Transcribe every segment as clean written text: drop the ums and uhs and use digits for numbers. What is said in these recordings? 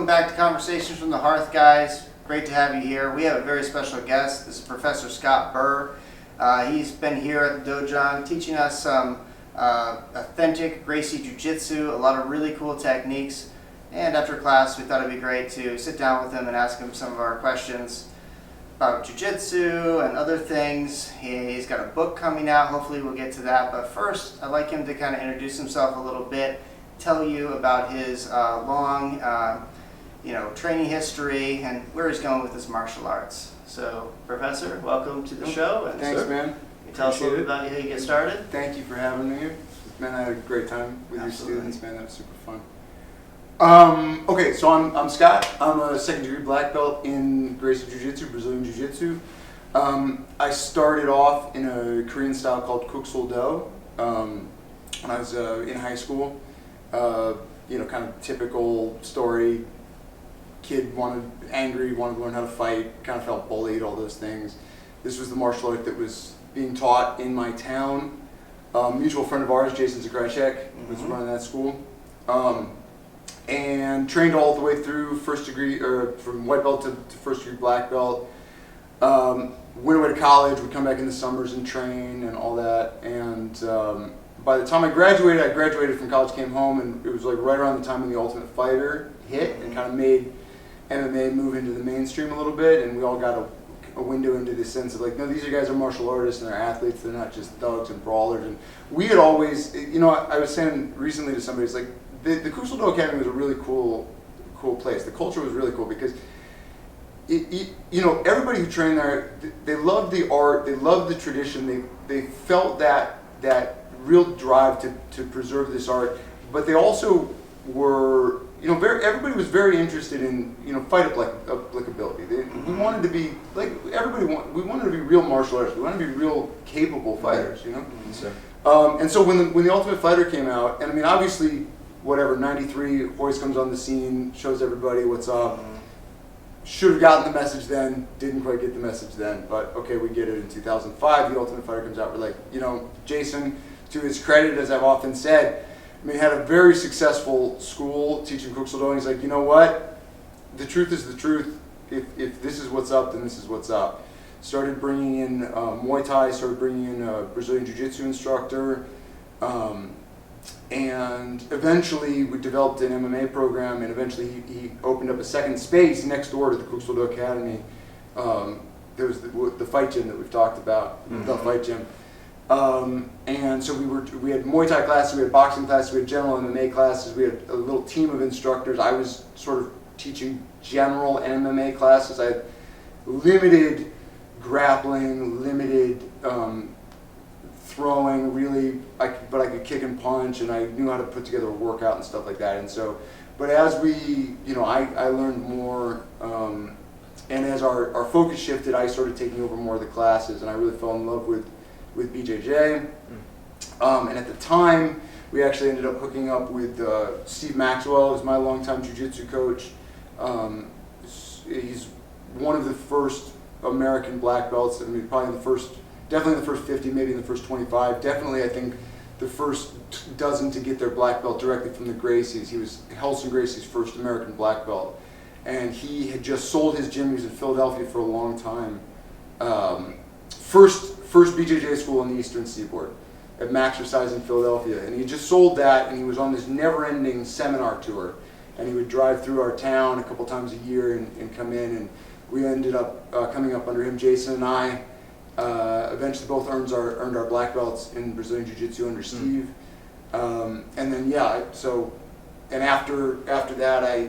Welcome back to Conversations from the Hearth, guys. Great to have you here. We have a very special guest. This is Professor Scott Burr. He's been here at the Dojo teaching us some authentic Gracie Jiu-Jitsu, a lot of really cool techniques. And after class, we thought it'd be great to sit down with him and ask him some of our questions about Jiu-Jitsu and other things. He's got a book coming out. Hopefully we'll get to that. But first, I'd like him to kind of introduce himself a little bit, tell you about his long training history and where he's going with his martial arts. So, Professor, welcome to the show. And thanks, man. Can you tell us a little bit about how you get started? Thank you for having me. Man, I had a great time with Absolutely. your students, man. That was super fun. Okay, so I'm Scott. I'm a second-degree black belt in Gracie Jiu-Jitsu, Brazilian Jiu-Jitsu. I started off in a Korean style called Kuk-Sul Do when I was in high school. Kind of typical story. Kid angry, wanted to learn how to fight, kind of felt bullied, all those things. This was the martial art that was being taught in my town. Mutual friend of ours, Jason Zakrashek, was running that school. And trained all the way through first degree, or from white belt to first degree black belt. Went away to college, would come back in the summers and train and all that. And by the time I graduated from college, came home, and it was like right around the time when The Ultimate Fighter hit and kind of made MMA move into the mainstream a little bit, and we all got a window into this sense of like, no, these guys are martial artists and they're athletes, they're not just thugs and brawlers. And we had always, I was saying recently to somebody, it's like, the Kuk-Sul Do Academy was a really cool place. The culture was really cool because everybody who trained there, they loved the art, they loved the tradition, they felt that real drive to preserve this art, but they also were, everybody was very interested in, fight applicability. We wanted to be, like we wanted to be real martial artists. We wanted to be real capable fighters, And so when the Ultimate Fighter came out, and I mean, obviously, 93, Hoist comes on the scene, shows everybody what's up. Should have gotten the message then, didn't quite get the message then, but okay, we get it in 2005. The Ultimate Fighter comes out. We're like, Jason, to his credit, as I've often said, he had a very successful school teaching Kuk-Sul Do, and he's like, you know what? The truth is the truth. If this is what's up, then this is what's up. Started bringing in Muay Thai, started bringing in a Brazilian Jiu-Jitsu instructor, and eventually we developed an MMA program, and eventually he opened up a second space next door to the Kuk-Sul Do Academy. There was the fight gym that we've talked about, the fight gym. And so we had Muay Thai classes, we had boxing classes, we had general MMA classes, we had a little team of instructors. I was sort of teaching general MMA classes. I had limited grappling, limited throwing, really, but I could kick and punch, and I knew how to put together a workout and stuff like that. And so, but as I learned more, and as our focus shifted, I started taking over more of the classes, and I really fell in love with BJJ. And at the time, we actually ended up hooking up with Steve Maxwell, who's my longtime jiu-jitsu coach. He's one of the first American black belts. I mean, probably definitely the first 50, maybe in the first 25. Definitely, I think, the first dozen to get their black belt directly from the Gracies. He was Helson Gracie's first American black belt. And he had just sold his gym. He was in Philadelphia for a long time. First BJJ school on the Eastern Seaboard at Maxercise in Philadelphia. And he had just sold that, and he was on this never-ending seminar tour. And he would drive through our town a couple times a year and come in, and we ended up coming up under him. Jason and I eventually both earned our black belts in Brazilian Jiu-Jitsu under Steve. And then, and after that, I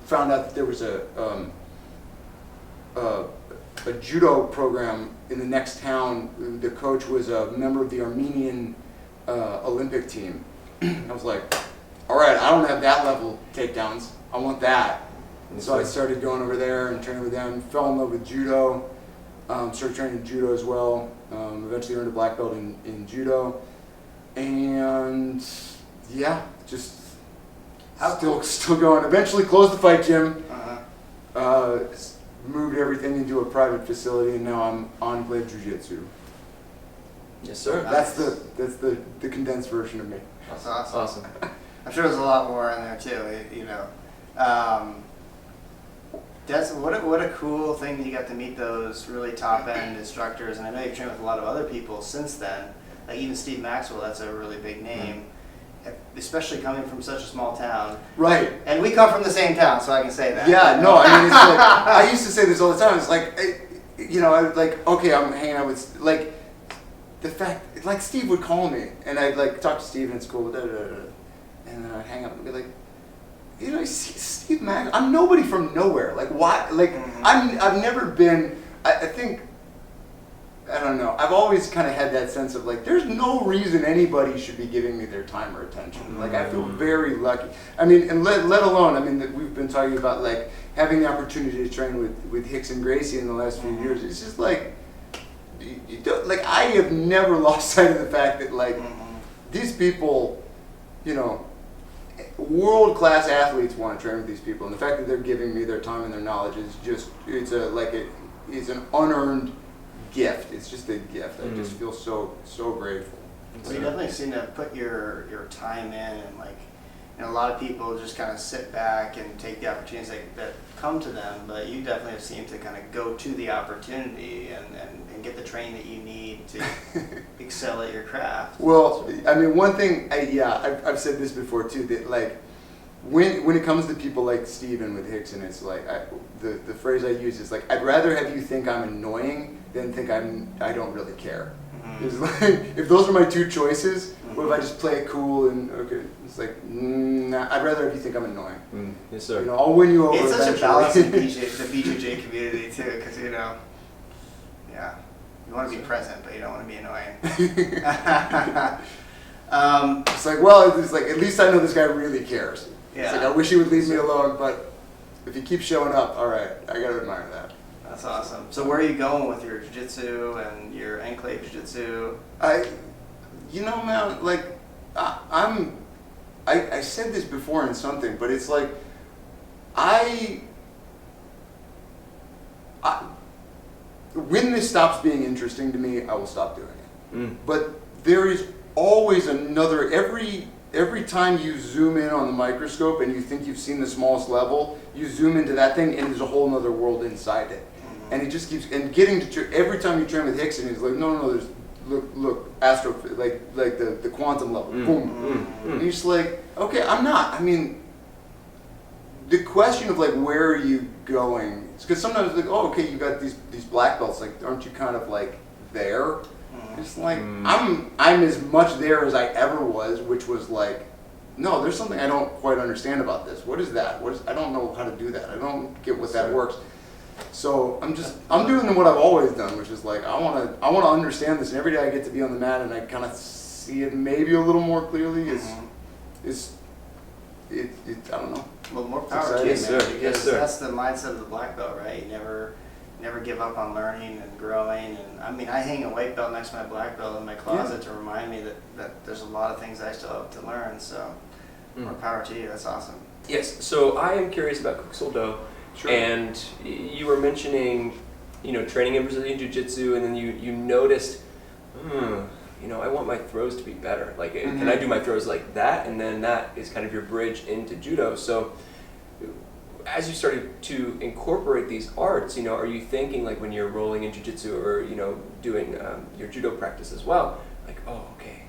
found out that there was a judo program in the next town. The coach was a member of the Armenian Olympic team. I was like, all right, I don't have that level of takedowns. I want that. And so I started going over there and training with them. Fell in love with judo. Started training judo as well. Eventually earned a black belt in judo. And yeah, just still going. Eventually closed the fight gym. Moved everything into a private facility, and now I'm Enclave Jiu-Jitsu. Yes, sir. That's the condensed version of me. That's awesome. I'm sure there's a lot more in there too. You know, that's what a cool thing that you got to meet those really top end instructors, and I know you've trained with a lot of other people since then. Like even Steve Maxwell, that's a really big name, especially coming from such a small town. Right. And we come from the same town, so I can say that. Yeah, no, I mean, it's like, I used to say this all the time. It's like, you know, I was like, okay, I'm hanging out with, like, the fact, like, Steve would call me, and I'd, like, talk to Steve in school, and then I'd hang up and be like, you know, Steve Max, I'm nobody from nowhere. Like, why? Like, I've never been, I think, I don't know. I've always kind of had that sense of like, there's no reason anybody should be giving me their time or attention. Like, I feel very lucky. I mean, and let alone, I mean, that we've been talking about like having the opportunity to train with Hicks and Gracie in the last few years. It's just like, you don't, like, I have never lost sight of the fact that like these people, you know, world-class athletes want to train with these people, and the fact that they're giving me their time and their knowledge is just, it's an unearned gift. It's just a gift. I just feel so grateful. So you definitely seem to put your time in, and like, you know, a lot of people just kind of sit back and take the opportunities that come to them, but you definitely have seemed to kind of go to the opportunity and get the training that you need to excel at your craft. Well, I mean, one thing, I've said this before too, that like, when it comes to people like Steven with Hickson, it's like, the phrase I use is like, I'd rather have you think I'm annoying than think I don't really care. It's like, if those are my two choices, what if I just play it cool and okay, it's like, nah, I'd rather have you think I'm annoying. Yes, sir. You know, I'll win you over. It's such eventually. a balance in the BJJ community too, because you know, yeah, you want to be present, but you don't want to be annoying. It's like, well, it's like, at least I know this guy really cares. Yeah. It's like, I wish he would leave me alone, but if he keeps showing up, all right, I gotta admire that. That's awesome. So where are you going with your jiu-jitsu and your enclave jiu-jitsu? You know, man, like, I said this before in something, but it's like, when this stops being interesting to me, I will stop doing it. But there is always another, every time you zoom in on the microscope and you think you've seen the smallest level, you zoom into that thing and there's a whole other world inside it. And it just keeps, and getting to, every time you train with Hickson, he's like, no, there's, look, astro, like the quantum level, boom. And you're just like, okay, I'm not, I mean, the question of like, where are you going? It's because sometimes it's like, oh, okay, you got these black belts, like, aren't you kind of like there? It's like, I'm as much there as I ever was, which was like, no, there's something I don't quite understand about this. What is that? I don't know how to do that. I don't get what that works. So I'm doing what I've always done, which is like, I want to understand this, and every day I get to be on the mat and I kind of see it maybe a little more clearly. I don't know. Well, more power to you, Yes, man, sir. because Yes, sir. that's the mindset of the black belt, right? You never give up on learning and growing. And I mean, I hang a white belt next to my black belt in my closet to remind me that there's a lot of things I still have to learn. So more power to you. That's awesome. Yes, so I am curious about Kuxel Do. Sure. And you were mentioning, you know, training in Brazilian Jiu-Jitsu, and then you noticed, you know, I want my throws to be better. Like, can I do my throws like that? And then that is kind of your bridge into Judo. So as you started to incorporate these arts, you know, are you thinking like when you're rolling in Jiu-Jitsu or, you know, doing your Judo practice as well, like, oh, okay,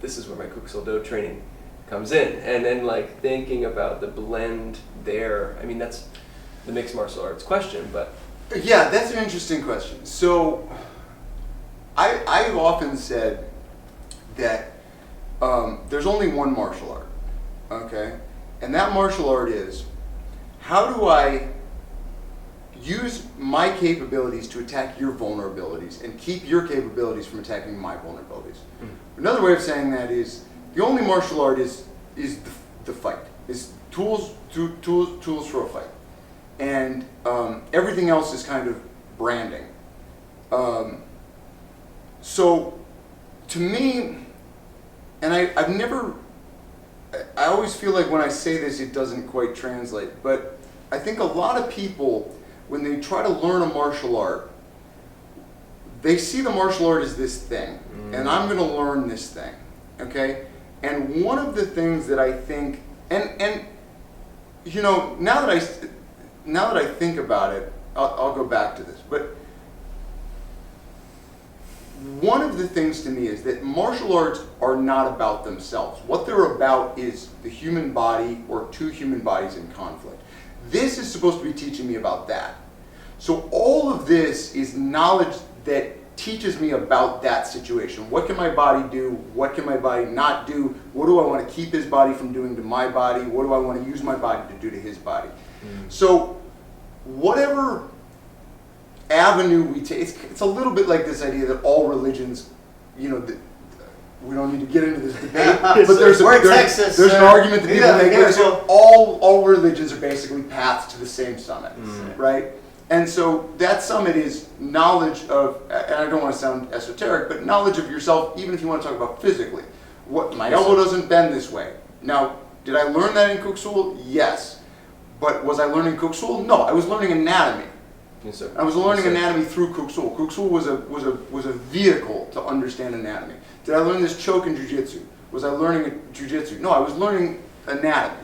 this is where my Kuxel Do training comes in. And then like thinking about the blend there, I mean, that's the mixed martial arts question, but... Yeah, that's an interesting question. So, I've often said that there's only one martial art, okay? And that martial art is, how do I use my capabilities to attack your vulnerabilities and keep your capabilities from attacking my vulnerabilities? Another way of saying that is, the only martial art is the fight, is tools for a fight. And everything else is kind of branding. So, to me, and I always feel like when I say this, it doesn't quite translate, but I think a lot of people, when they try to learn a martial art, they see the martial art as this thing, and I'm going to learn this thing, okay? And one of the things that I think, and you know, now that I think about it, I'll go back to this. But one of the things to me is that martial arts are not about themselves. What they're about is the human body or two human bodies in conflict. This is supposed to be teaching me about that. So all of this is knowledge that teaches me about that situation. What can my body do? What can my body not do? What do I want to keep his body from doing to my body? What do I want to use my body to do to his body? So whatever avenue we take, it's a little bit like this idea that all religions, you know, we don't need to get into this debate, but there's an argument that people make that all religions are basically paths to the same summit, right? And so that summit is knowledge of, and I don't want to sound esoteric, but knowledge of yourself, even if you want to talk about physically. What, my elbow doesn't bend this way. Now, did I learn that in Kuk Sul? Yes. But was I learning Kuk Sul? No, I was learning anatomy. Yes, sir. I was learning anatomy through Kuk Sul. Kuk Sul was a vehicle to understand anatomy. Did I learn this choke in Jiu-Jitsu? Was I learning Jiu-Jitsu? No, I was learning anatomy.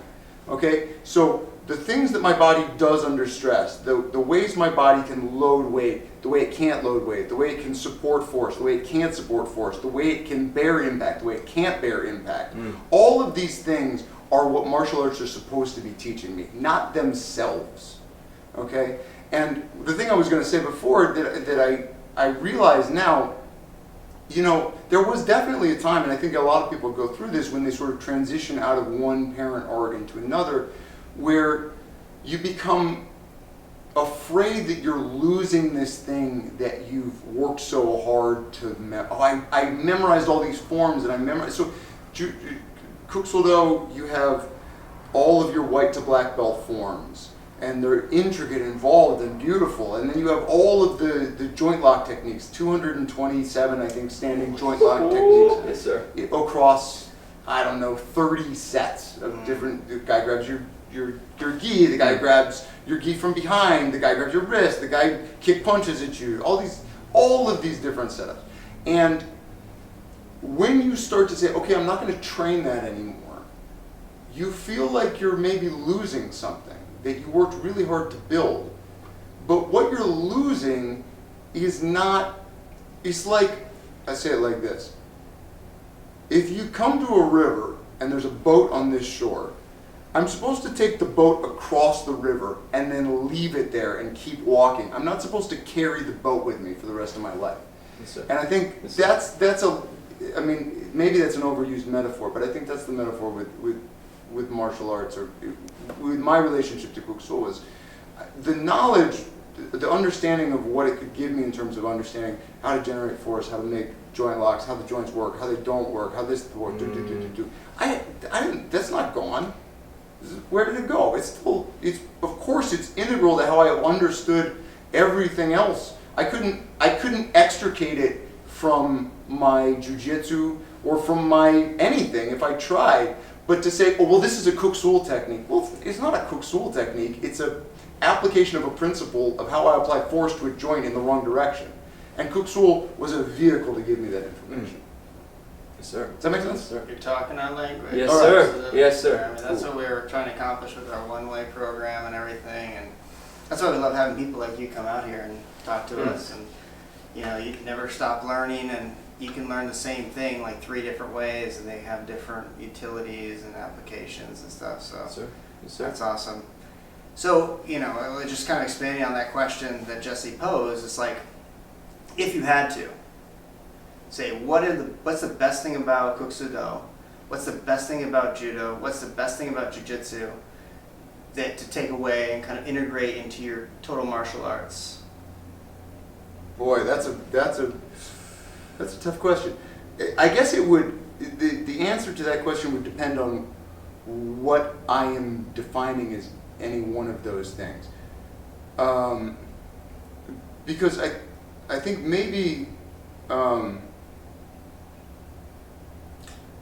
Okay? So the things that my body does under stress, the ways my body can load weight, the way it can't load weight, the way it can support force, the way it can't support force, the way it can bear impact, the way it can't bear impact. All of these things are what martial arts are supposed to be teaching me, not themselves. Okay? And the thing I was going to say before that I realize now, you know, there was definitely a time, and I think a lot of people go through this when they sort of transition out of one parent organ to another, where you become afraid that you're losing this thing that you've worked so hard to I memorized all these forms and I memorized. So Kuk Sul Do, you have all of your white to black belt forms, and they're intricate, involved, and beautiful. And then you have all of the joint lock techniques, 227, I think, standing joint lock techniques. Yes, sir. Across, I don't know, 30 sets of different. The guy grabs your gi, the guy grabs your gi from behind, the guy grabs your wrist, the guy kick punches at you. All of these different setups. And when you start to say, okay, I'm not going to train that anymore, you feel like you're maybe losing something that you worked really hard to build. But what you're losing is not, it's like, I say it like this. If you come to a river and there's a boat on this shore, I'm supposed to take the boat across the river and then leave it there and keep walking. I'm not supposed to carry the boat with me for the rest of my life. Yes, sir. And I think Yes, that's a, I mean, maybe that's an overused metaphor, but I think that's the metaphor with martial arts, or with my relationship to Kuk Sul, is the knowledge, the understanding of what it could give me in terms of understanding how to generate force, how to make joint locks, how the joints work, how they don't work, how this works, I didn't, that's not gone. Where did it go? It's still, of course it's integral to how I understood everything else. I couldn't extricate it from my jiu-jitsu or from my anything if I tried. But to say, oh, well, this is a Kuk Sul technique. Well, it's not a Kuk Sul technique. It's an application of a principle of how I apply force to a joint in the wrong direction. And Kuk Sul was a vehicle to give me that information. Yes, sir. Does that make sense? Yes, sir. You're talking our language. Yes, All sir. So Yes, sir. I mean, that's what we're trying to accomplish with our one-way program and everything, and that's why we love having people like you come out here and talk to us. And you know, you can never stop learning, and you can learn the same thing like 3 different ways, and they have different utilities and applications and stuff. So Yes, sir. Yes, sir. that's awesome. So, you know, just kind of expanding on that question that Jesse posed, it's like, if you had to say, what's the best thing about Kuk Sul Do? What's the best thing about Judo? What's the best thing about Jiu-Jitsu that to take away and kind of integrate into your total martial arts? Boy, that's a tough question. I guess it would, the answer to that question would depend on what I am defining as any one of those things. Because I think maybe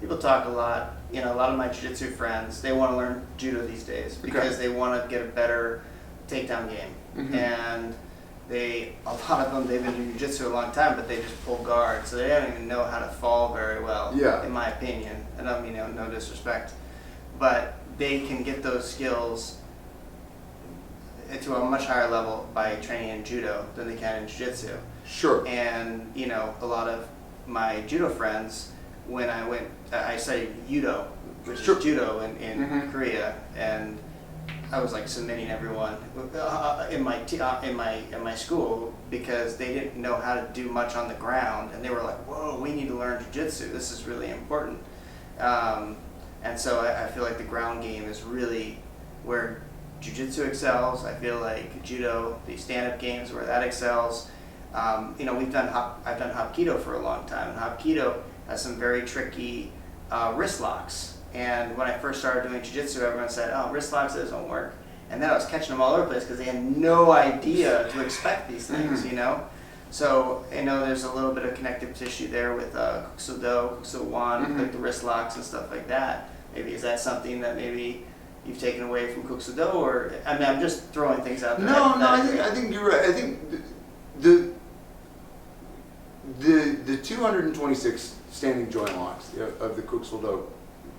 people talk a lot, you know, a lot of my jiu-jitsu friends, they want to learn judo these days because they want to get a better takedown game. Mhm. And a lot of them, they've been doing jiu-jitsu a long time, but they just pull guard, so they don't even know how to fall very well, Yeah. in my opinion. And I mean, no disrespect, but they can get those skills to a much higher level by training in judo than they can in jiu-jitsu. Sure. And a lot of my judo friends, when I studied judo, which Sure. is judo in Mhm. Korea, and I was like submitting everyone in my school because they didn't know how to do much on the ground, and they were like, "Whoa, we need to learn jiu-jitsu. This is really important." And so I feel like the ground game is really where jiu-jitsu excels. I feel like judo, the stand-up games, where that excels. I've done Hapkido for a long time, and Hapkido has some very tricky wrist locks. And when I first started doing jiu-jitsu, everyone said, "Oh, wrist locks, those don't work." And then I was catching them all over the place because they had no idea to expect these things, So there's a little bit of connective tissue there with Kukuso-do, Kukuso-wan, like the wrist locks and stuff like that. Maybe is that something that maybe you've taken away from Kukuso-do, or I'm just throwing things out there. No, I think you're right. I think the 226 standing joint locks of the Kukuso-do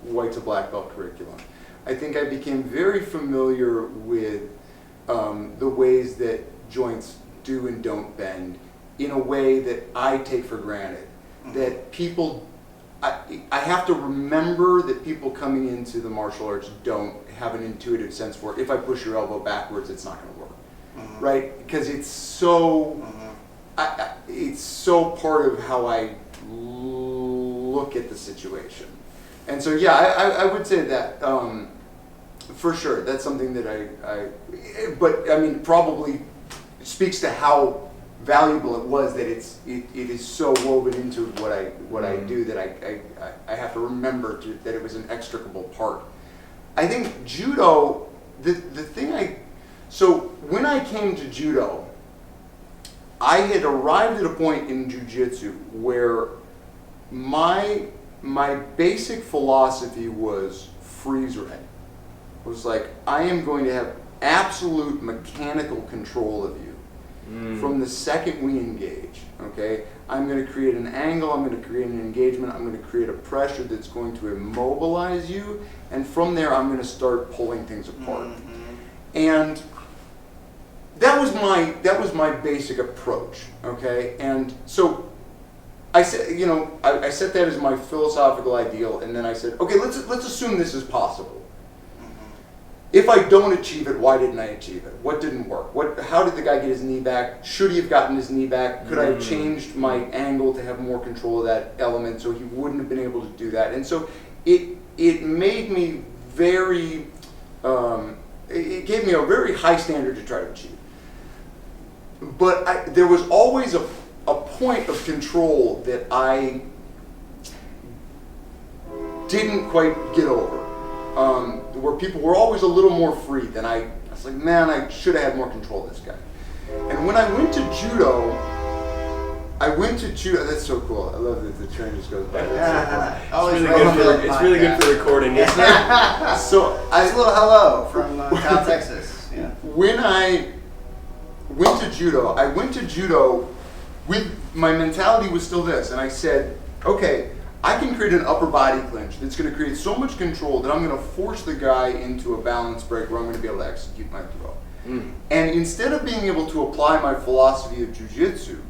white to black belt curriculum, I think I became very familiar with the ways that joints do and don't bend in a way that I take for granted. That people, I have to remember that people coming into the martial arts don't have an intuitive sense for, if I push your elbow backwards, it's not going to work, right? Because it's so, it's so part of how I look at the situation. And so, yeah, I would say that, for sure, that's something that but I mean, probably speaks to how valuable it was that it is so woven into what I do that I have to remember that it was an extricable part. I think judo, the thing so when I came to judo, I had arrived at a point in jiu-jitsu where my basic philosophy was freeze red. It was like, I am going to have absolute mechanical control of you from the second we engage, okay? I'm going to create an angle, I'm going to create an engagement, I'm going to create a pressure that's going to immobilize you, and from there I'm going to start pulling things apart. And that was my basic approach, okay? And so I said, I set that as my philosophical ideal, and then I said, okay, let's assume this is possible. If I don't achieve it, why didn't I achieve it? What didn't work? How did the guy get his knee back? Should he have gotten his knee back? Could I have changed my angle to have more control of that element so he wouldn't have been able to do that? And so it made me very, it gave me a very high standard to try to achieve. But there was always a point of control that I didn't quite get over. Where people were always a little more free than I was like, man, I should have had more control of this guy. And when I went to judo, that's so cool. I love that the train just goes by. It's really good for recording, isn't it? So it's a little hello from South Texas. Yeah. When I went to judo with, my mentality was still this, and I said, okay, I can create an upper body clinch that's going to create so much control that I'm going to force the guy into a balance break where I'm going to be able to execute my throw. And instead of being able to apply my philosophy of jiu-jitsu,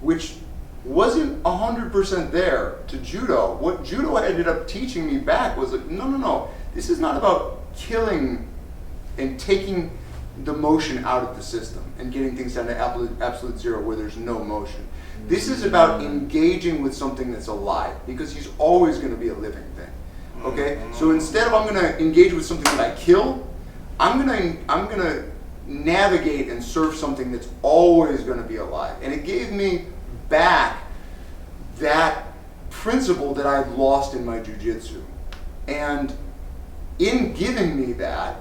which wasn't 100% there to judo, what judo ended up teaching me back was like, no, this is not about killing and taking the motion out of the system and getting things down to absolute zero where there's no motion. This is about engaging with something that's alive, because he's always going to be a living thing. Okay? So instead of I'm going to engage with something that I kill, I'm going to navigate and surf something that's always going to be alive. And it gave me back that principle that I'd lost in my jiu-jitsu. And in giving me that,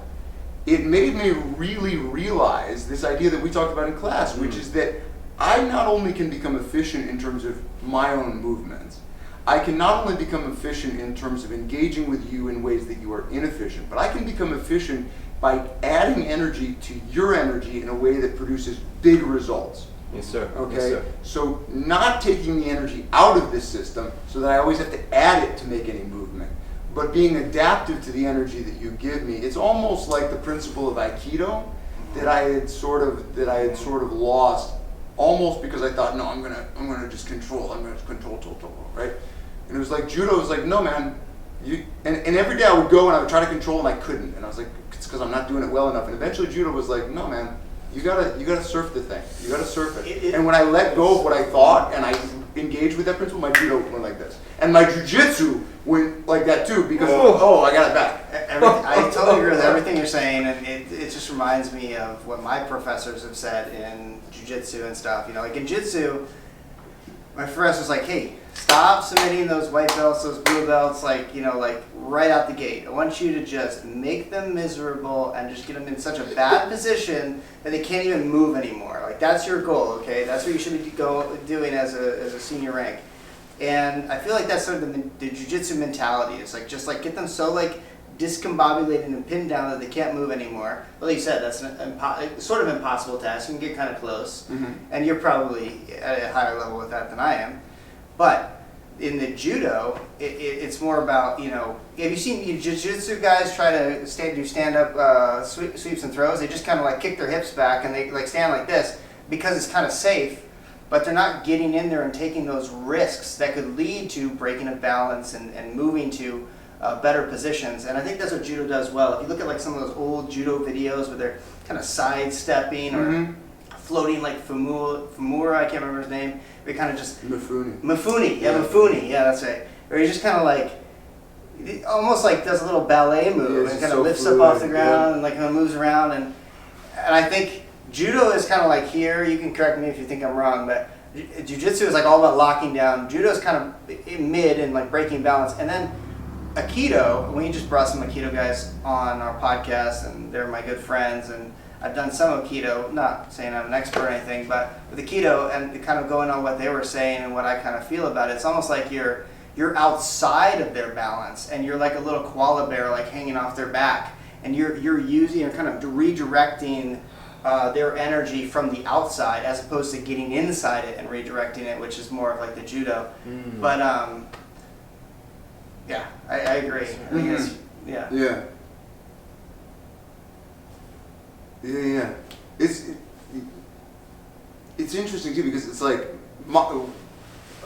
it made me really realize this idea that we talked about in class, which is that I not only can become efficient in terms of my own movements, I can not only become efficient in terms of engaging with you in ways that you are inefficient, but I can become efficient by adding energy to your energy in a way that produces big results. Yes, sir. Okay, Yes, sir. so not taking the energy out of this system so that I always have to add it to make any movement, but being adaptive to the energy that you give me. It's almost like the principle of Aikido that I had sort of lost, almost because I thought, no, I'm gonna just control, right? And it was like Judo was like, no, man, and every day I would go and I would try to control and I couldn't, and I was like, it's because I'm not doing it well enough. And eventually Judo was like, no, man. You gotta surf the thing. You gotta surf it. And when I let go of what I thought and I engaged with that principle, my judo went like this, and my jujitsu went like that too because I got it back. I totally agree with everything you're saying, and it just reminds me of what my professors have said in jiu-jitsu and stuff. You know, like in jiu-jitsu, my professor's like, hey, stop submitting those white belts, those blue belts, like, you know, like right out the gate. I want you to just make them miserable and just get them in such a bad position that they can't even move anymore. Like, that's your goal, okay? That's what you should be doing as a senior rank. And I feel like that's sort of the jiu-jitsu mentality. It's like, just like get them so like discombobulated and pinned down that they can't move anymore. Well, like you said, that's an sort of impossible task. You can get kind of close. Mm-hmm. And you're probably at a higher level with that than I am. But in the judo, it's more about, you know, have you seen jiu-jitsu guys try to do stand-up sweeps and throws? They just kind of like kick their hips back and they like stand like this because it's kind of safe, but they're not getting in there and taking those risks that could lead to breaking of balance and moving to better positions. And I think that's what judo does well. If you look at like some of those old judo videos where they're kind of sidestepping or floating like Famura, I can't remember his name. They kind of just Mifune, yeah, that's right. Or he just kind of like, almost like does a little ballet move and kind of lifts up off the ground and like kind of moves around. And I think judo is kind of like here. You can correct me if you think I'm wrong, but jiu-jitsu is like all about locking down. Judo is kind of in mid and like breaking balance. And then Aikido, we just brought some Aikido guys on our podcast, and they're my good friends. And I've done some Aikido, not saying I'm an expert or anything, but with Aikido and kind of going on what they were saying and what I kind of feel about it, it's almost like you're outside of their balance and you're like a little koala bear like hanging off their back, and you're using or kind of redirecting their energy from the outside as opposed to getting inside it and redirecting it, which is more of like the judo. But yeah, I agree. I guess, yeah. Yeah. It's interesting too because it's like,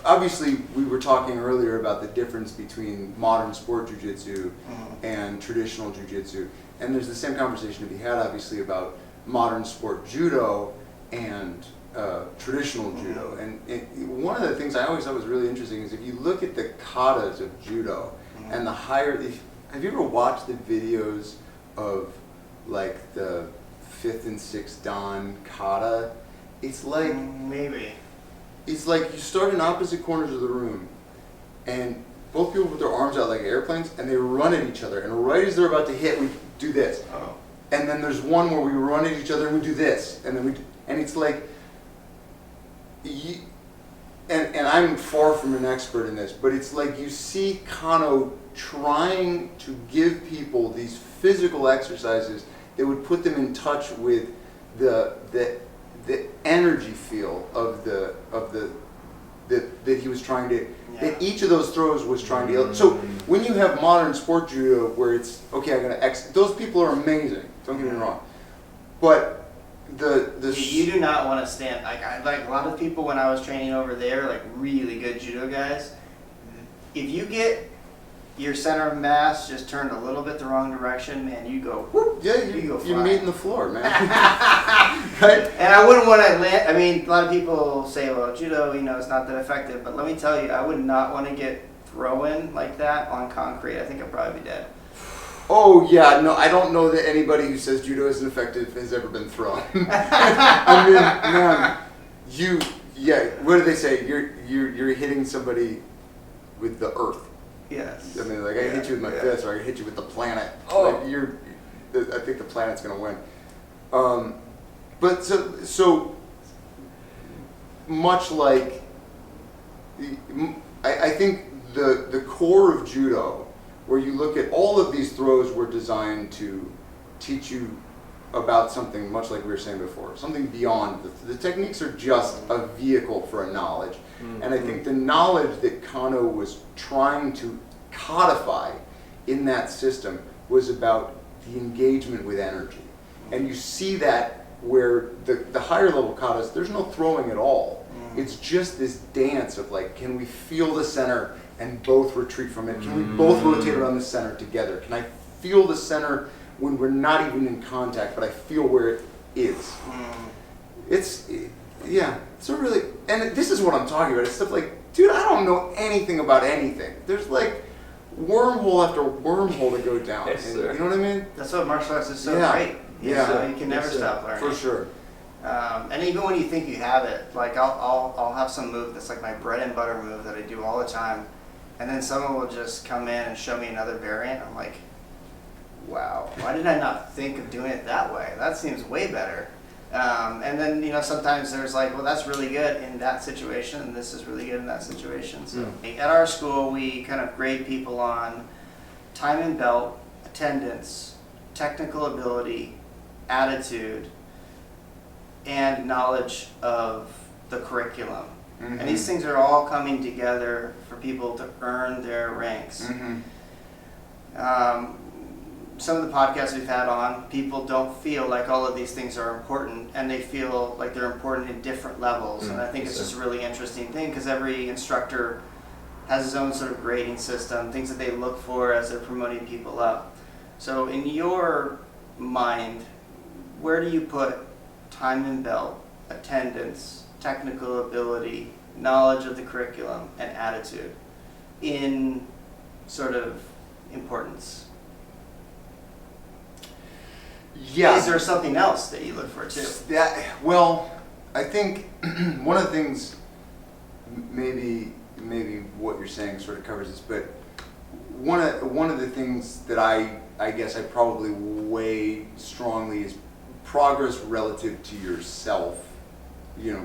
obviously we were talking earlier about the difference between modern sport jiu-jitsu and traditional jiu-jitsu, and there's the same conversation to be had obviously about modern sport judo and traditional judo. And one of the things I always thought was really interesting is if you look at the katas of judo and the higher, have you ever watched the videos of like the 5th and 6th Dan kata? It's like maybe it's like you start in opposite corners of the room and both people put their arms out like airplanes and they run at each other, and right as they're about to hit we do this. And then there's one where we run at each other and we do this, and then and it's like and I'm far from an expert in this, but it's like you see Kano trying to give people these physical exercises that would put them in touch with the energy feel of the that he was trying to, that each of those throws was trying to. So when you have modern sport judo where it's okay, I'm gonna those people are amazing. Don't get me wrong, but you do not want to stand like a lot of people when I was training over there, like really good judo guys. If you get your center of mass just turned a little bit the wrong direction, man, you go whoop. Yeah, you're meeting the floor, man. Right? And I wouldn't want to land. I mean, a lot of people say, well, judo, it's not that effective. But let me tell you, I would not want to get thrown like that on concrete. I think I'd probably be dead. Oh yeah, no, I don't know that anybody who says judo isn't effective has ever been thrown. I mean, man, what do they say? You're hitting somebody with the earth. Yes. I mean, like I hit you with my fist, or I hit you with the planet. Oh. Like, I think the planet's gonna win. But so much like, I think the core of judo, where you look at all of these throws were designed to teach you about something much like we were saying before, something beyond. The techniques are just a vehicle for a knowledge. And I think the knowledge that Kano was trying to codify in that system was about the engagement with energy. And you see that where the higher level katas, there's no throwing at all. It's just this dance of like, can we feel the center and both retreat from it? Can we both rotate around the center together? Can I feel the center when we're not even in contact, but I feel where it is? It's a really, and this is what I'm talking about. It's stuff like, dude, I don't know anything about anything. There's like wormhole after wormhole to go down. Yes, and, sir. you know what I mean? That's what martial arts is so great. You can never stop learning. For sure. And even when you think you have it, like I'll have some move that's like my bread and butter move that I do all the time, and then someone will just come in and show me another variant. I'm like, wow, why did I not think of doing it that way? That seems way better. And then sometimes there's like, well, that's really good in that situation, and this is really good in that situation. So at our school, we kind of grade people on time and belt, attendance, technical ability, attitude, and knowledge of the curriculum. And these things are all coming together for people to earn their ranks. Some of the podcasts we've had on, people don't feel like all of these things are important, and they feel like they're important in different levels. And I think it's just a really interesting thing because every instructor has his own sort of grading system, things that they look for as they're promoting people up. So in your mind, where do you put time and belt, attendance, technical ability, knowledge of the curriculum, and attitude in sort of importance? Yeah. Is there something else that you look for too? Well, I think one of the things, maybe what you're saying sort of covers this, but one of the things that I guess I probably weigh strongly is progress relative to yourself.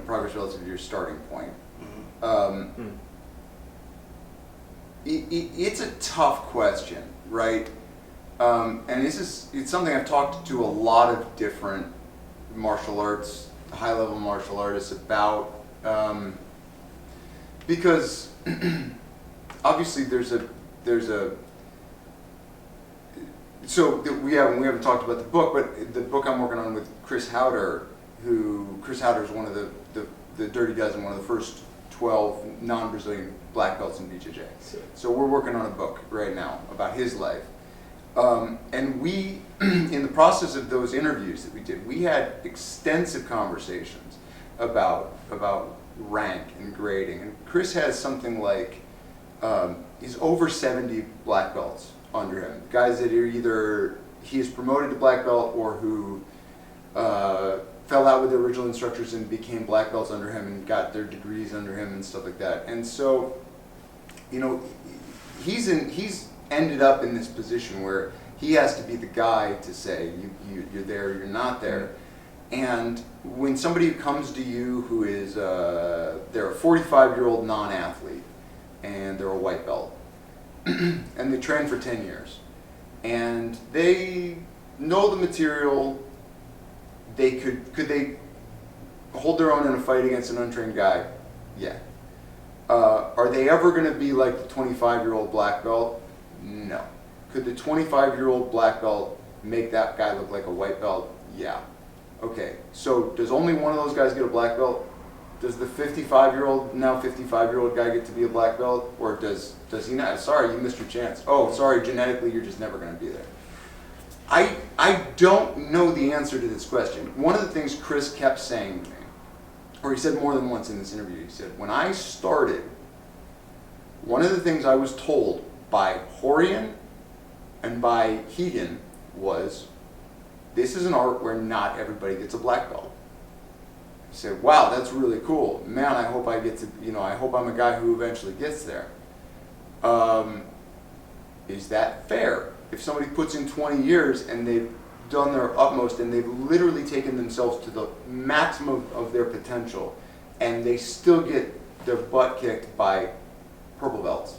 Progress relative to your starting point. It's a tough question, right? And it's something I've talked to a lot of different martial arts, high-level martial artists about, because obviously we haven't talked about the book, but the book I'm working on with Chris Howder is one of the Dirty Dozen, one of the first 12 non-Brazilian black belts in BJJ. So we're working on a book right now about his life. And we, in the process of those interviews that we did, we had extensive conversations about rank and grading. And Chris has something like, he's over 70 black belts under him. Guys that are either, he is promoted to black belt or who fell out with the original instructors and became black belts under him and got their degrees under him and stuff like that. And so, he's ended up in this position where he has to be the guy to say you're there, you're not there. And when somebody comes to you who is they're a 45-year-old non-athlete and they're a white belt and they train for 10 years and they know the material, could they hold their own in a fight against an untrained guy? Yeah. Are they ever going to be like the 25-year-old black belt? No. Could the 25-year-old black belt make that guy look like a white belt? Yeah. Okay, so does only one of those guys get a black belt? Does the 55-year-old guy get to be a black belt? Or does he not? Sorry, you missed your chance. Oh, sorry, genetically you're just never going to be there. I don't know the answer to this question. One of the things Chris kept saying to me, or he said more than once in this interview, he said, when I started, one of the things I was told by Horian and by Hegan was, this is an art where not everybody gets a black belt. I said, wow, that's really cool. Man, I hope I get to, I hope I'm a guy who eventually gets there. Is that fair? If somebody puts in 20 years and they've done their utmost and they've literally taken themselves to the maximum of their potential and they still get their butt kicked by purple belts,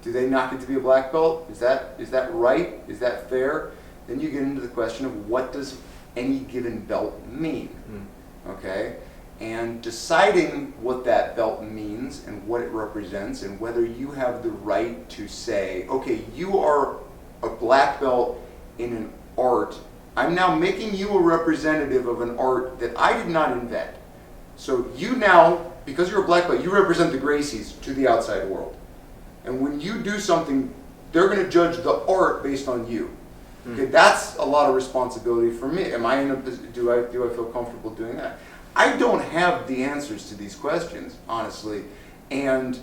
do they not get to be a black belt? Is that right? Is that fair? then you get into the question of what does any given belt mean, okay? And deciding what that belt means and what it represents and whether you have the right to say, okay, you are a black belt in an art. I'm now making you a representative of an art that I did not invent. So you now, because you're a black belt, you represent the Gracies to the outside world. And when you do something, they're going to judge the art based on you. Okay, that's a lot of responsibility for me. Am I in a do I feel comfortable doing that? I don't have the answers to these questions, honestly, and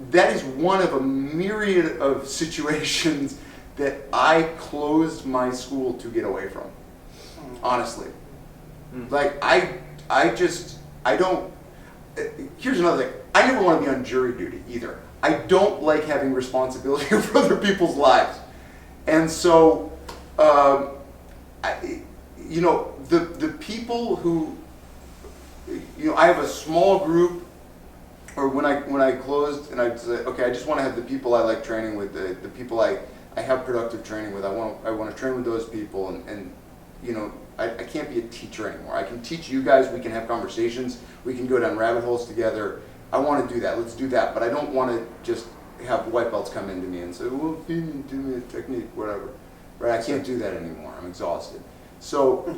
that is one of a myriad of situations that I closed my school to get away from. Honestly, like I don't. Here's another thing. I never want to be on jury duty either. I don't like having responsibility for other people's lives. And so, the people who, I have a small group, or when I closed and I'd say, okay, I just want to have the people I like training with, the people I have productive training with. I want to train with those people, and I can't be a teacher anymore. I can teach you guys. We can have conversations. We can go down rabbit holes together. I want to do that. Let's do that. But I don't want to just have white belts come into me and say, well, feed me, do me a technique, whatever. Right? I can't do that anymore. I'm exhausted. So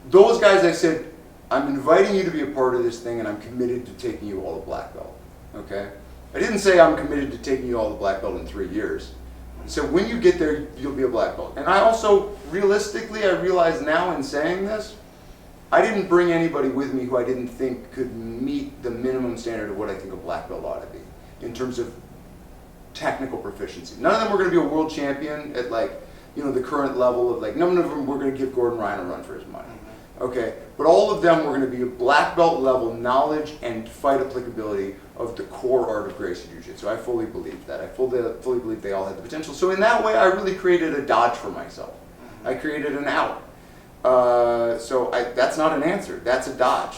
those guys, I said, I'm inviting you to be a part of this thing, and I'm committed to taking you all the black belt. Okay? I didn't say I'm committed to taking you all the black belt in 3 years. So when you get there, you'll be a black belt. And I also, realistically, I realize now in saying this, I didn't bring anybody with me who I didn't think could meet the minimum standard of what I think a black belt ought to be in terms of technical proficiency. None of them were going to be a world champion at the current level of none of them were going to give Gordon Ryan a run for his money. Okay, but all of them were going to be a black belt level knowledge and fight applicability of the core art of Gracie Jiu-Jitsu. I fully believe that. I fully believe they all had the potential. So in that way, I really created a dodge for myself. I created an out. That's not an answer. That's a dodge.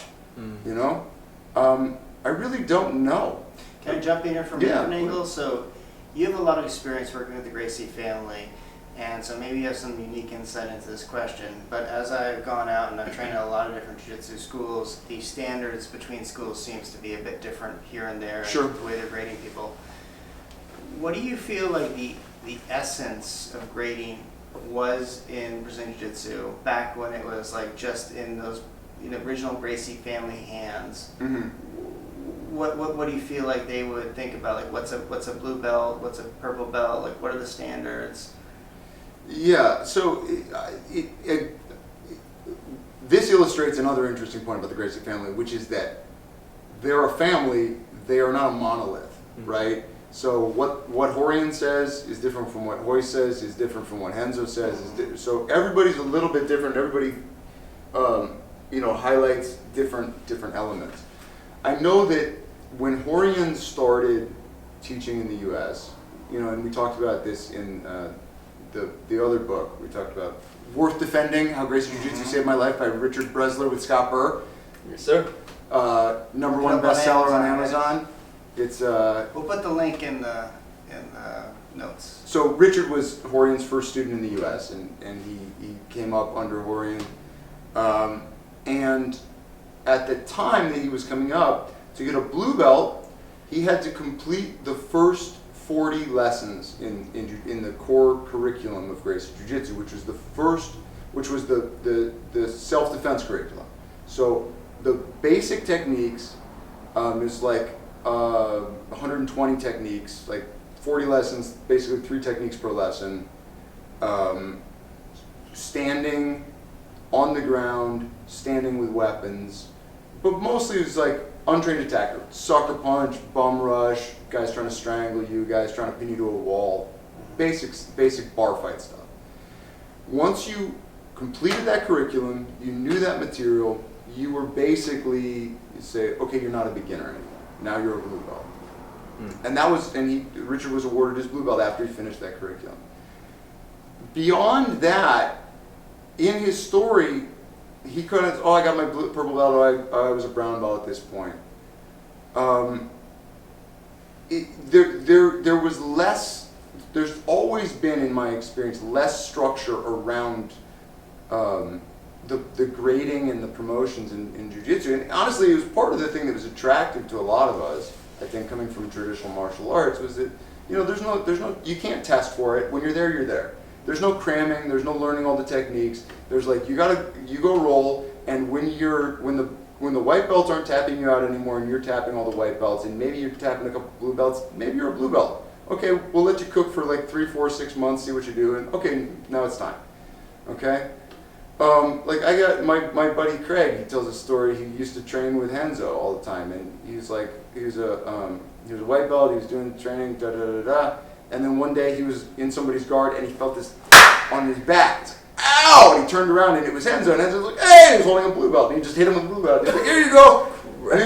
I really don't know. Can I jump in here from a different angle? So you have a lot of experience working with the Gracie family, and so maybe you have some unique insight into this question. But as I've gone out and I've trained at a lot of different jiu-jitsu schools, the standards between schools seems to be a bit different here and there. Sure. In the way they're grading people. What do you feel like the essence of grading was in Brazilian Jiu-Jitsu back when it was just in those original Gracie family hands? Mm-hmm. What do you feel like they would think about? What's a blue belt? What's a purple belt? What are the standards? Yeah, so this illustrates another interesting point about the Gracie family, which is that they're a family, they are not a monolith, right? So what Horian says is different from what Hoy says, is different from what Henzo says. So everybody's a little bit different. Everybody, highlights different elements. I know that when Horian started teaching in the U.S., and we talked about this in the other book. We talked about Worth Defending, How Gracie Jiu-Jitsu Saved My Life by Richard Bresler with Scott Burr. Yes, sir. Number one bestseller on Amazon. It's we'll put the link in the notes. So Richard was Horian's first student in the U.S. and he came up under Horian, and at the time that he was coming up to get a blue belt, he had to complete the first 40 lessons in the core curriculum of Gracie Jiu-Jitsu, which was the self-defense curriculum. So the basic techniques is 120 techniques, 40 lessons, basically 3 techniques per lesson. Standing on the ground, standing with weapons, but mostly it was untrained attacker, sucker punch, bum rush, guys trying to strangle you, guys trying to pin you to a wall, basic bar fight stuff. Once you completed that curriculum, you knew that material, you were basically, okay, you're not a beginner anymore. Now you're a blue belt. And Richard was awarded his blue belt after he finished that curriculum. Beyond that, in his story, he couldn't, I got my purple belt, I was a brown belt at this point. There was less there's always been, in my experience, less structure around the grading and the promotions in jiu-jitsu. And honestly, it was part of the thing that was attractive to a lot of us, I think, coming from traditional martial arts, was that, you know, there's no, you can't test for it. When you're there, you're there. There's no cramming, there's no learning all the techniques. There's like, you go roll, and when the white belts aren't tapping you out anymore and you're tapping all the white belts, and maybe you're tapping a couple blue belts, maybe you're a blue belt. Okay, we'll let you cook for like 3, 4, 6 months, see what you do, and okay, now it's time. Okay? Like I got my buddy Craig, he tells a story, he used to train with Henzo all the time, and he was a white belt, he was doing training, and then one day he was in somebody's guard and he felt this on his back. It's like, ow! And he turned around and it was Henzo, and Henzo was like, hey! He was holding a blue belt, and he just hit him with a blue belt. He's like, here you go! And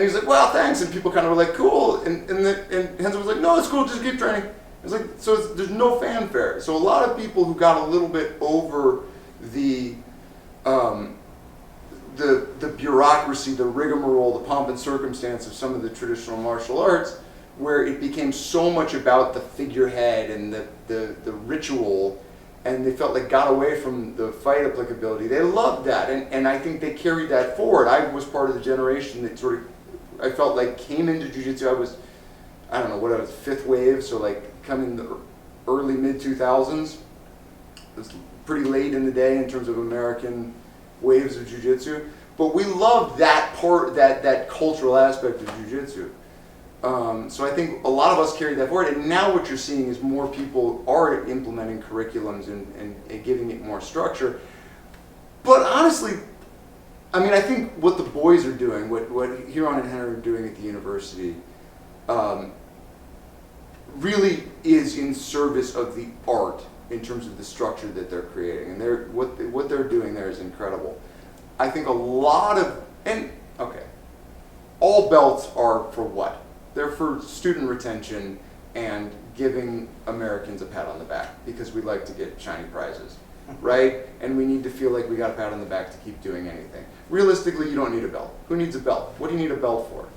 he was like, well, thanks, and people kind of were like, cool, and Henzo was like, no, it's cool, just keep training. It's like, so there's no fanfare. So a lot of people who got a little bit over the bureaucracy, the rigmarole, the pomp and circumstance of some of the traditional martial arts, where it became so much about the figurehead and the ritual, and they felt like got away from the fight applicability. They loved that, and I think they carried that forward. I was part of the generation that sort of, I felt like came into jiu-jitsu. I don't know what I was, fifth wave, so like coming the early mid-2000s. It was pretty late in the day in terms of American waves of jiu-jitsu, but we loved that part, that cultural aspect of jiu-jitsu. So I think a lot of us carried that forward, and now what you're seeing is more people are implementing curriculums and giving it more structure. But honestly, I mean, I think what the boys are doing, what Huron and Henry are doing at the university, really is in service of the art in terms of the structure that they're creating, and what they're doing there is incredible. I think a lot of, all belts are for what? They're for student retention and giving Americans a pat on the back because we like to get shiny prizes, right? And we need to feel like we got a pat on the back to keep doing anything. Realistically, you don't need a belt. Who needs a belt? What do you need a belt for?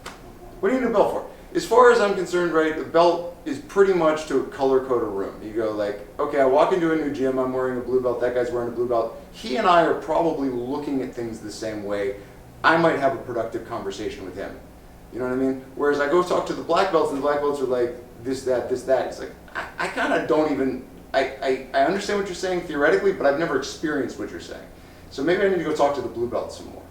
What do you need a belt for? As far as I'm concerned, right, the belt is pretty much to color code a room. You go like, okay, I walk into a new gym, I'm wearing a blue belt, that guy's wearing a blue belt. He and I are probably looking at things the same way. I might have a productive conversation with him. You know what I mean? Whereas I go talk to the black belts, and the black belts are like, this, that, this, that. It's like, I kind of don't even, I understand what you're saying theoretically, but I've never experienced what you're saying. So maybe I need to go talk to the blue belts some more.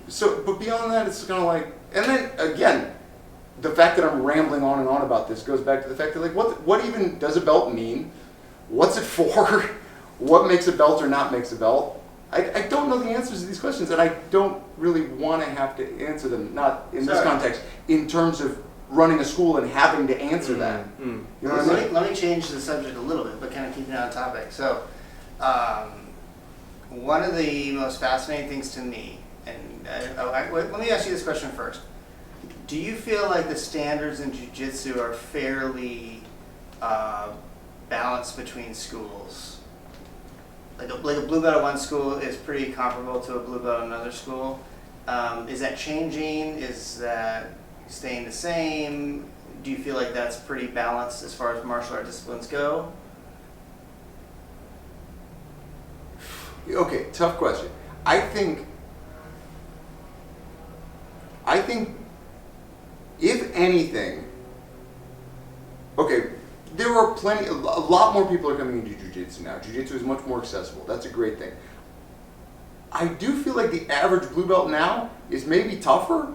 So, but beyond that, it's kind of like, and then again, the fact that I'm rambling on and on about this goes back to the fact that, like, what even does a belt mean? What's it for? What makes a belt or not makes a belt? I don't know the answers to these questions, and I don't really want to have to answer them, not in this context, in terms of running a school and having to answer that. You know what I mean? Let me change the subject a little bit, but kind of keeping it on topic. So, one of the most fascinating things to me, and let me ask you this question first. Do you feel like the standards in jiu-jitsu are fairly balanced between schools? Like a blue belt at one school is pretty comparable to a blue belt at another school. Is that changing? Is that staying the same? Do you feel like that's pretty balanced as far as martial art disciplines go? Okay, tough question. I think if anything, okay, there are a lot more people are coming into jiu-jitsu now. Jiu-jitsu is much more accessible. That's a great thing. I do feel like the average blue belt now is maybe tougher.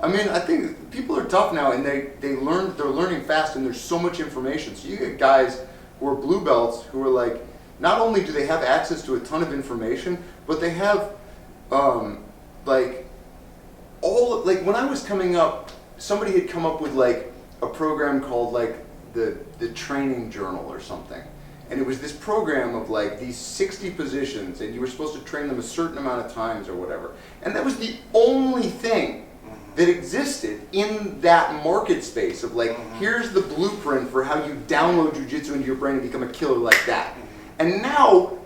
I mean, I think people are tough now, and they're learning fast, and there's so much information. So you get guys who are blue belts who are like, not only do they have access to a ton of information, but they have like when I was coming up, somebody had come up with like a program called like the training journal or something, and it was this program of like these 60 positions, and you were supposed to train them a certain amount of times or whatever, and that was the only thing that existed in that market space of like, here's the blueprint for how you download jiu-jitsu into your brain and become a killer like that. And now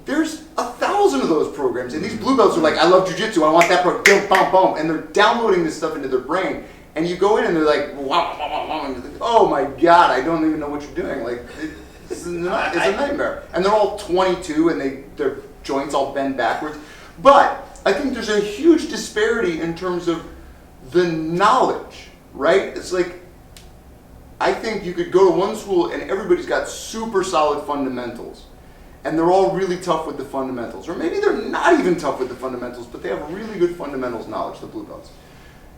there's 1,000 of those programs, and these blue belts are like, I love jiu-jitsu, I want that program, boom, boom, boom, and they're downloading this stuff into their brain. And you go in and they're like, wow, wow, wow, wow, and you're like, oh my God, I don't even know what you're doing. Like, it's a nightmare. And they're all 22 and their joints all bend backwards. But I think there's a huge disparity in terms of the knowledge, right? It's like, I think you could go to one school and everybody's got super solid fundamentals. And they're all really tough with the fundamentals. Or maybe they're not even tough with the fundamentals, but they have really good fundamentals knowledge, the blue belts.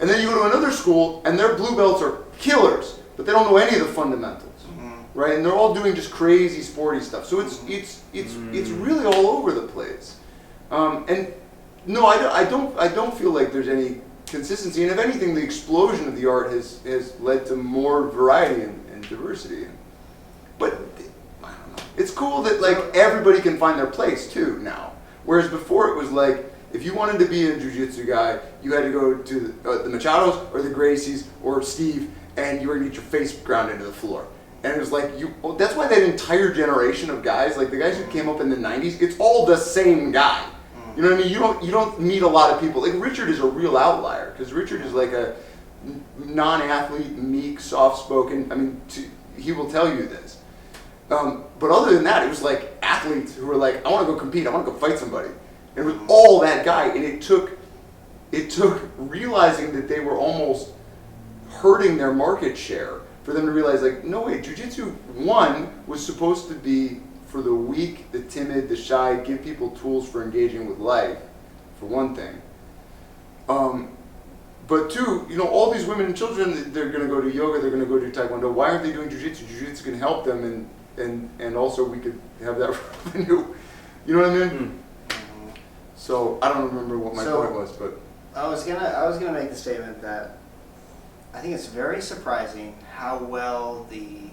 And then you go to another school and their blue belts are killers, but they don't know any of the fundamentals, right? And they're all doing just crazy sporty stuff. So it's really all over the place. And no, I don't feel like there's any consistency. And if anything, the explosion of the art has led to more variety and diversity. But I don't know. It's cool that like everybody can find their place too now. Whereas before it was like, if you wanted to be a jiu-jitsu guy, you had to go to the Machados or the Gracies or Steve, and you were going to get your face ground into the floor. And it was like, that's why that entire generation of guys, like the guys who came up in the 90s, it's all the same guy. You know what I mean? You don't meet a lot of people. Like Richard is a real outlier, because Richard is like a non-athlete, meek, soft-spoken. I mean, he will tell you this. But other than that, it was like athletes who were like, I want to go compete, I want to go fight somebody. And it was all that guy, and it took realizing that they were almost hurting their market share for them to realize, like, no wait, jiu-jitsu, one, was supposed to be for the weak, the timid, the shy, give people tools for engaging with life, for one thing. But two, all these women and children, they're going to go to yoga, they're going to go to taekwondo. Why aren't they doing jiu-jitsu? Jiu-jitsu can help them, and also we could have that revenue. You know what I mean? So I don't remember what my point was, but I was gonna make the statement that I think it's very surprising how well the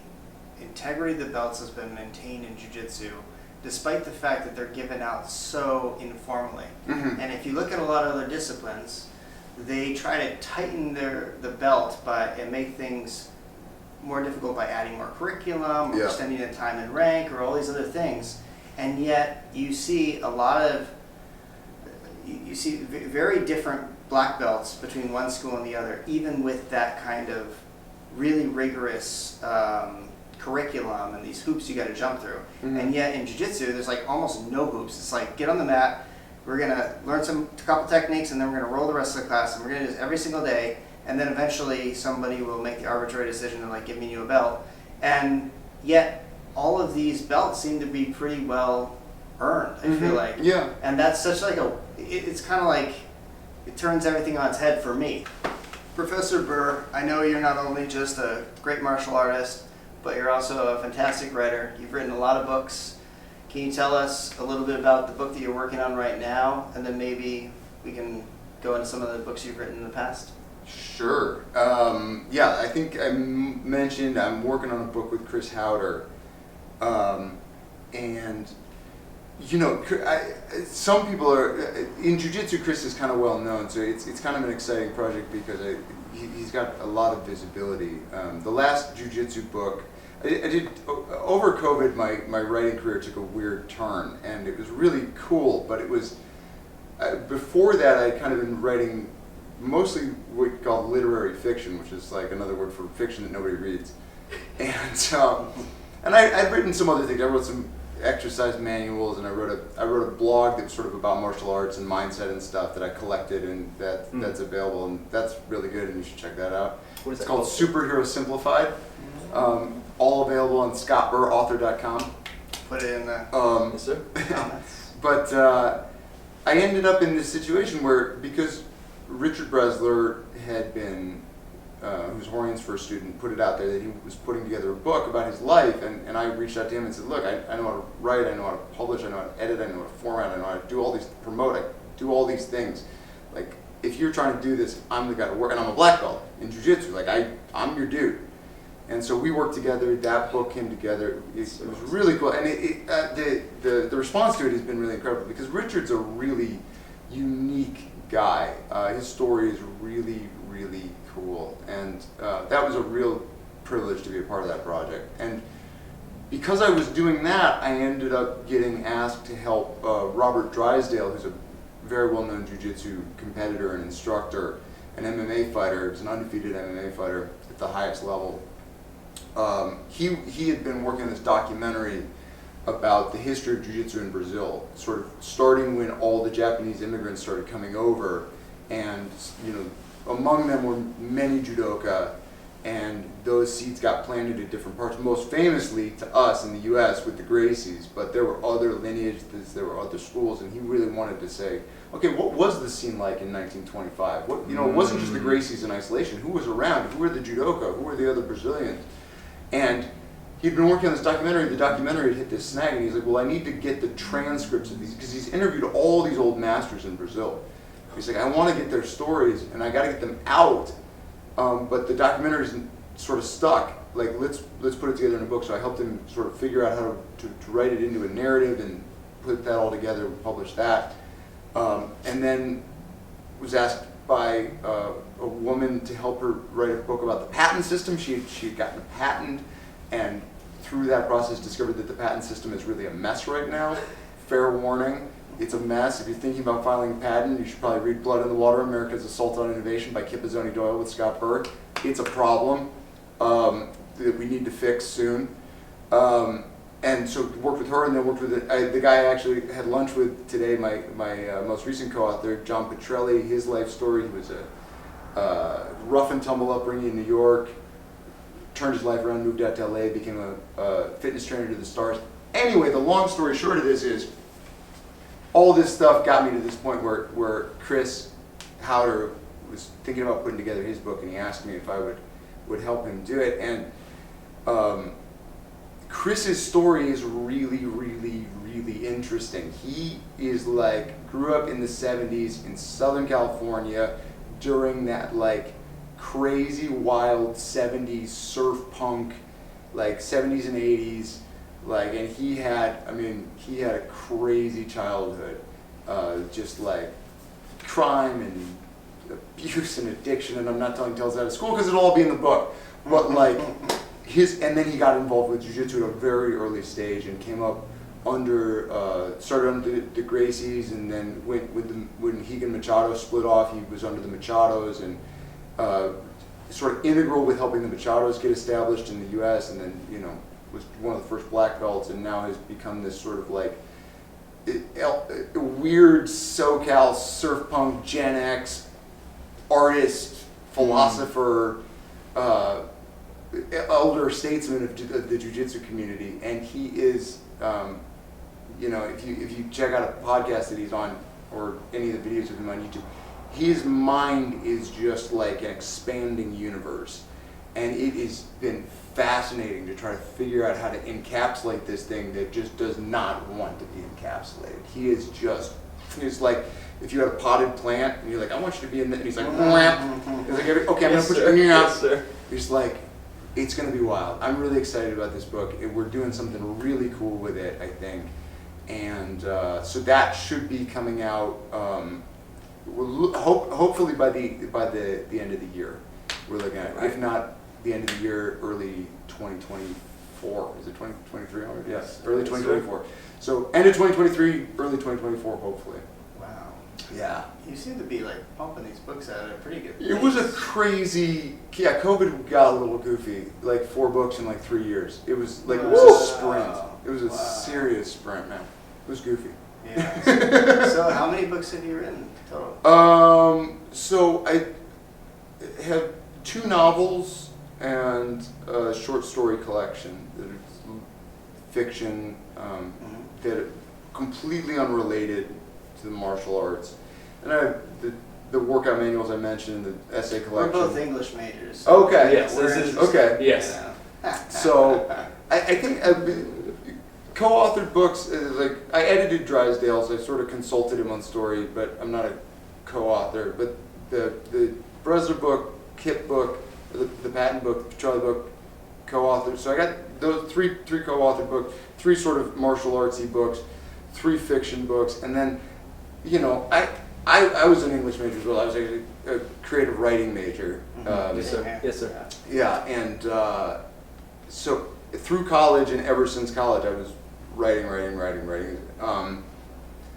integrity of the belts has been maintained in jiu-jitsu, despite the fact that they're given out so informally. And if you look at a lot of other disciplines, they try to tighten the belt and make things more difficult by adding more curriculum or extending the time and rank or all these other things. And yet you see very different black belts between one school and the other, even with that kind of really rigorous curriculum and these hoops you got to jump through. And yet in jiu-jitsu, there's like almost no hoops. It's like, get on the mat, we're going to learn a couple techniques, and then we're going to roll the rest of the class, and we're going to do this every single day, and then eventually somebody will make the arbitrary decision and like give me you a belt. And yet all of these belts seem to be pretty well earned, I feel like. Yeah. And that's such like it's kind of like, it turns everything on its head for me. Professor Burr, I know you're not only just a great martial artist, but you're also a fantastic writer. You've written a lot of books. Can you tell us a little bit about the book that you're working on right now, and then maybe we can go into some of the books you've written in the past? Sure. I think I mentioned I'm working on a book with Chris Howder, and some people are in jiu-jitsu. Chris is kind of well known, so it's kind of an exciting project because he's got a lot of visibility. The last jiu-jitsu book I did over COVID. My writing career took a weird turn, and it was really cool. But it was before that I'd kind of been writing mostly what we call literary fiction, which is like another word for fiction that nobody reads. And I'd written some other things. I wrote some exercise manuals, and I wrote a blog that's sort of about martial arts and mindset and stuff that I collected, and that's available, and that's really good, and you should check that out. What is it's that called Superhero Simplified. All available on scottburrauthor.com. Put it in the Yes, sir. comments. But I ended up in this situation where, because Richard Bresler had been, who's Horian's first student, put it out there that he was putting together a book about his life, and I reached out to him and said, look, I know how to write, I know how to publish, I know how to edit, I know how to format, I know how to do all these, promote, I do all these things. Like, if you're trying to do this, I'm the guy to work, and I'm a black belt in jiu-jitsu, like I'm your dude. And so we worked together, that book came together, it was really cool, and the response to it has been really incredible, because Richard's a really unique guy. His story is really, really cool, and that was a real privilege to be a part of that project. And because I was doing that, I ended up getting asked to help Robert Drysdale, who's a very well-known jiu-jitsu competitor and instructor, an MMA fighter. He was an undefeated MMA fighter at the highest level. He had been working on this documentary about the history of jiu-jitsu in Brazil, sort of starting when all the Japanese immigrants started coming over, and among them were many judoka, and those seeds got planted at different parts, most famously to us in the U.S. with the Gracies, but there were other lineages, there were other schools, and he really wanted to say, okay, what was the scene like in 1925? It wasn't just the Gracies in isolation. Who was around? Who were the judoka? Who were the other Brazilians? And he'd been working on this documentary. The documentary had hit this snag, and he's like, well, I need to get the transcripts of these, because he's interviewed all these old masters in Brazil. He's like, I want to get their stories, and I got to get them out, but the documentary's sort of stuck. Like, let's put it together in a book. So I helped him sort of figure out how to write it into a narrative and put that all together and publish that. And then was asked by a woman to help her write a book about the patent system. She had gotten a patent, and through that process discovered that the patent system is really a mess right now. Fair warning, it's a mess. If you're thinking about filing a patent, you should probably read Blood in the Water, America's Assault on Innovation by Kip Doyle with Scott Burr. It's a problem that we need to fix soon. And so worked with her, and then worked with the guy I actually had lunch with today, my most recent co-author, John Petrelli. His life story: he was a rough and tumble upbringing in New York, turned his life around, moved out to LA, became a fitness trainer to the stars. Anyway, the long story short of this is, all this stuff got me to this point where Chris Howder was thinking about putting together his book, and he asked me if I would help him do it. And Chris's story is really, really, really interesting. He is grew up in the 70s in Southern California during that crazy, wild 70s surf punk, 70s and 80s, and he had a crazy childhood, just crime and abuse and addiction, and I'm not telling tales out of school because it'll all be in the book, but and then he got involved with jiu-jitsu at a very early stage and came up started under the Gracies, and then when Higan Machado split off, he was under the Machados, and sort of integral with helping the Machados get established in the U.S., and then was one of the first black belts, and now has become this sort of weird SoCal surf punk Gen X artist, philosopher, elder statesman of the jiu-jitsu community. And he is, if you check out a podcast that he's on, or any of the videos of him on YouTube, his mind is just like an expanding universe. And it has been fascinating to try to figure out how to encapsulate this thing that just does not want to be encapsulated. He's like, if you had a potted plant, and you're like, I want you to be in that, and he's like, he's like, okay, I'm going to put you in your house. He's like, it's going to be wild. I'm really excited about this book. We're doing something really cool with it, I think. And so that should be coming out hopefully by the end of the year. We're looking at, if not the end of the year, early 2024. Is it 2023 already? Yes, early 2024. So end of 2023, early 2024, hopefully. Wow. Yeah. You seem to be pumping these books out at a pretty good pace. It was a crazy, COVID got a little goofy, 4 books in 3 years. It was it was a sprint. It was a serious sprint, man. It was goofy. Yeah. So how many books have you written total? So I have 2 novels and a short story collection that are fiction, that are completely unrelated to the martial arts. And I have the workout manuals I mentioned, the essay collection. We're both English majors. Okay. Yes, this is okay. Yes. So I think co-authored books, I edited Drysdale's. I sort of consulted him on story, but I'm not a co-author. But the Bresler book, Kip book, the patent book, the Charlie book, co-authored. So I got those three co-authored books, 3 sort of martial artsy books, 3 fiction books, and then, I was an English major as well. I was actually a creative writing major. Yes, sir. Yes, sir. Yeah, and so through college and ever since college, I was writing.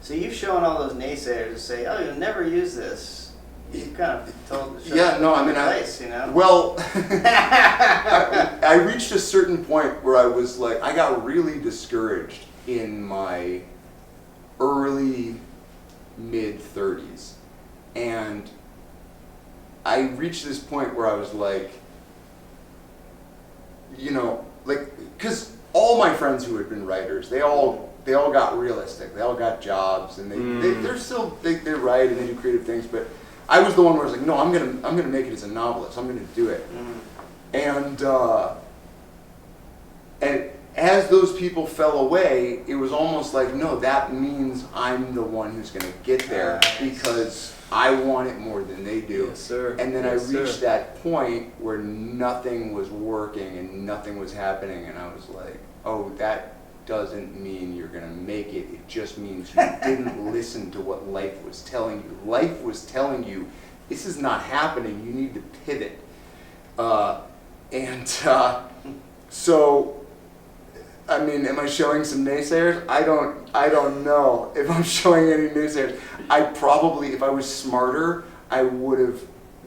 So you've shown all those naysayers to say, oh, you'll never use this. You kind of told the show Yeah, no, I mean, place, you know? well, I reached a certain point where I was like, I got really discouraged in my early mid-30s. And I reached this point where I was like, you know, like, because all my friends who had been writers, they all got realistic. They all got jobs, and they're still they write and they do creative things. But I was the one where I was like, no, I'm gonna make it as a novelist. I'm gonna do it. And as those people fell away, it was almost like, no, that means I'm the one who's gonna get there because I want it more than they do. Yes, sir. And then Yes, I reached sir. that point where nothing was working and nothing was happening, and I was like, oh, that doesn't mean you're gonna make it. It just means you didn't listen to what life was telling you. Life was telling you, this is not happening. You need to pivot. So, I mean, am I showing some naysayers? I don't know if I'm showing any naysayers. I probably, if I was smarter, I would have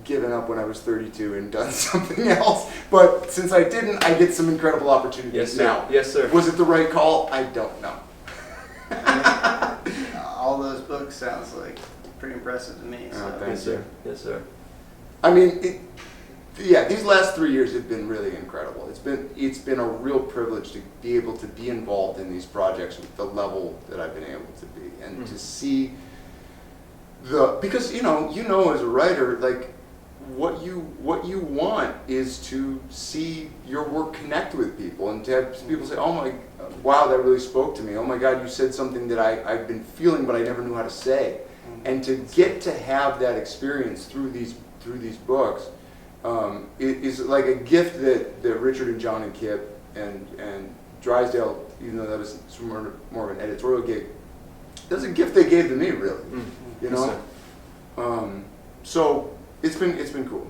given up when I was 32 and done something else. But since I didn't, I get some incredible opportunities Yes, sir. now. Yes, sir. Was it the right call? I don't know. All those books sounds like pretty impressive to me. So. Thank Yes, sir. Yes, sir. I mean, these last 3 years have been really incredible. It's been a real privilege to be able to be involved in these projects with the level that I've been able to be, and to see because you know as a writer, like what you want is to see your work connect with people, and to have people say, oh my, wow, that really spoke to me. Oh my God, you said something that I've been feeling but I never knew how to say. And to get to have that experience through these books it is like a gift that Richard and John and Kip and Drysdale, even though that was more of an editorial gig, that's a gift they gave to me, really. You know. Yes, sir. So it's been cool.